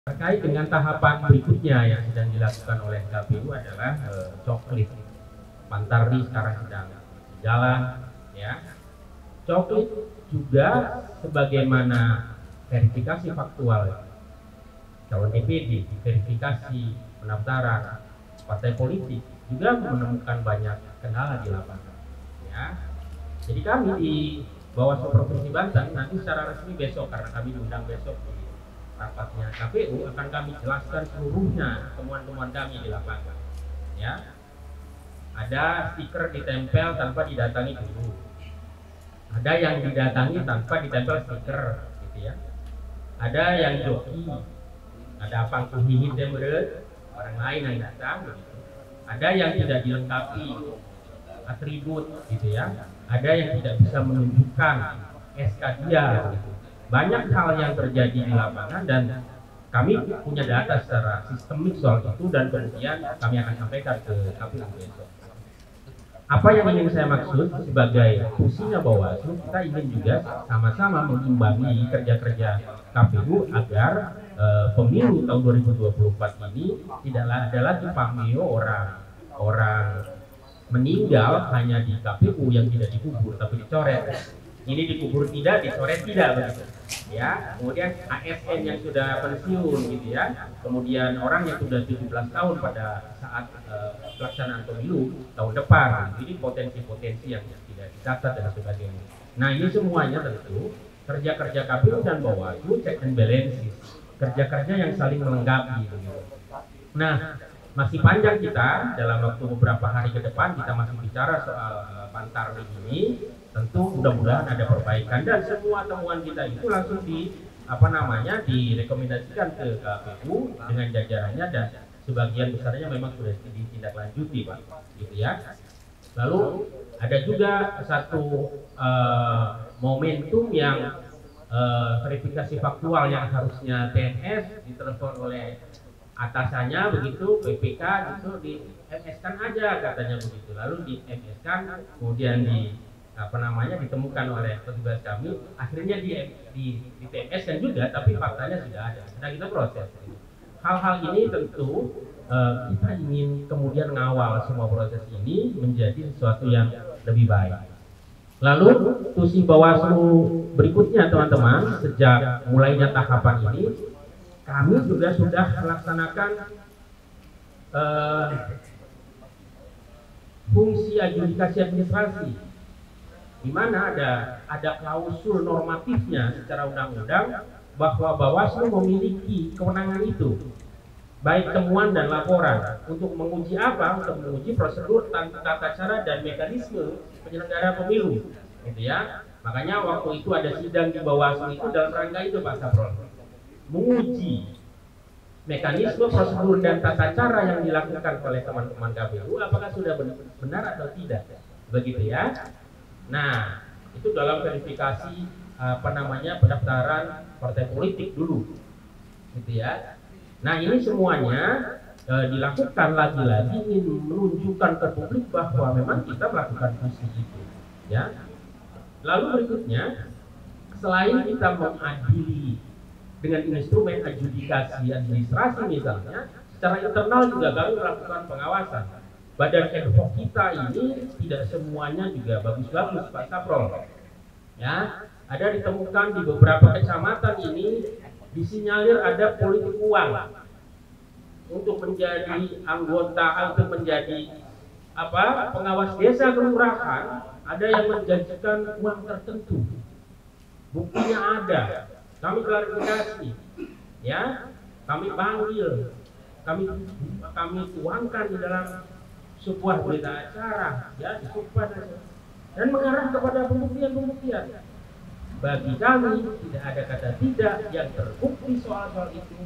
Terkait dengan tahapan berikutnya yang sedang dilakukan oleh KPU adalah coklit. Pantarli sekarang sedang jalan, ya. Coklit juga sebagaimana verifikasi faktual calon DPD, verifikasi pendaftaran partai politik juga menemukan banyak kendala di lapangan, ya. Jadi kami di Bawaslu Provinsi Banten nanti secara resmi besok, karena kami diundang besok di rapatnya KPU, akan kami jelaskan seluruhnya temuan-temuan kami di lapangan, ya. Ada stiker ditempel tanpa didatangi dulu, ada yang didatangi tanpa ditempel stiker, gitu ya. Ada yang joki, ada pangku hihit yang berat, orang lain yang datang, begitu. Ada yang tidak dilengkapi atribut, gitu ya. Ada yang tidak bisa menunjukkan SK dia, gitu. Banyak hal yang terjadi di lapangan dan kami punya data secara sistemik soal itu, dan kemudian kami akan sampaikan ke KPU besok. Apa yang ingin saya maksud sebagai fungsinya Bawaslu, kita ingin juga sama-sama mengimbangi kerja-kerja KPU agar pemilu tahun 2024 ini tidaklah ada lagi pameo orang meninggal hanya di KPU yang tidak dikubur tapi dicoret. Ini dikubur tidak, dicoret tidak, begitu. Ya, kemudian ASN yang sudah pensiun, gitu ya. Kemudian orang yang sudah 17 tahun pada saat pelaksanaan pemilu tahun depan. Jadi potensi-potensi yang tidak dicatat dan sebagainya. Nah, ini semuanya tentu kerja-kerja KPU dan Bawaslu, check and balances, kerja-kerja yang saling melengkapi, gitu. Nah, masih panjang kita, dalam waktu beberapa hari ke depan kita masih bicara soal Pantarli ini. Tentu mudah-mudahan ada perbaikan dan semua temuan kita itu langsung direkomendasikan ke KPU dengan jajarannya, dan sebagian besarnya memang sudah ditindaklanjuti, Pak, gitu ya. Lalu ada juga satu momentum yang verifikasi faktual yang harusnya TNS ditelepon oleh atasannya, begitu, PPK gitu, di MS-kan aja katanya begitu. Lalu di MS-kan, kemudian ditemukan oleh petugas kami, akhirnya di TMS kan juga, tapi faktanya sudah ada. Nah, kita proses. Hal-hal ini tentu kita ingin kemudian ngawal semua proses ini menjadi sesuatu yang lebih baik. Lalu tusi Bawaslu berikutnya, teman-teman, sejak mulainya tahapan ini, kami juga sudah melaksanakan fungsi adjudikasi administrasi, di mana ada klausul normatifnya secara undang-undang bahwa Bawaslu memiliki kewenangan itu, baik temuan dan laporan, untuk menguji apa? Untuk menguji prosedur, tata cara dan mekanisme penyelenggara pemilu, gitu ya. Makanya waktu itu ada sidang di Bawaslu itu dalam rangka itu, Pak Saprol, menguji mekanisme, prosedur dan tata cara yang dilakukan oleh teman-teman KPU apakah sudah benar atau tidak, begitu ya. Nah, itu dalam verifikasi pendaftaran partai politik dulu, gitu ya. Nah, ini semuanya dilakukan lagi-lagi ingin menunjukkan ke publik bahwa memang kita melakukan fungsi itu, ya. Lalu berikutnya, selain kita mengadili dengan instrumen adjudikasi administrasi misalnya, secara internal juga kami melakukan pengawasan. Badan ad hoc kita ini tidak semuanya juga bagus-bagus, Pak Saprol. Ya, ada ditemukan di beberapa kecamatan ini disinyalir ada politik uang untuk menjadi anggota, untuk menjadi pengawas desa kelurahan. Ada yang menjanjikan uang tertentu. Buktinya ada. Kami klarifikasi, ya, kami panggil, kami tuangkan di dalam sebuah berita acara, ya, dan mengarah kepada pembuktian. Bagi kami tidak ada kata tidak yang terbukti soal itu.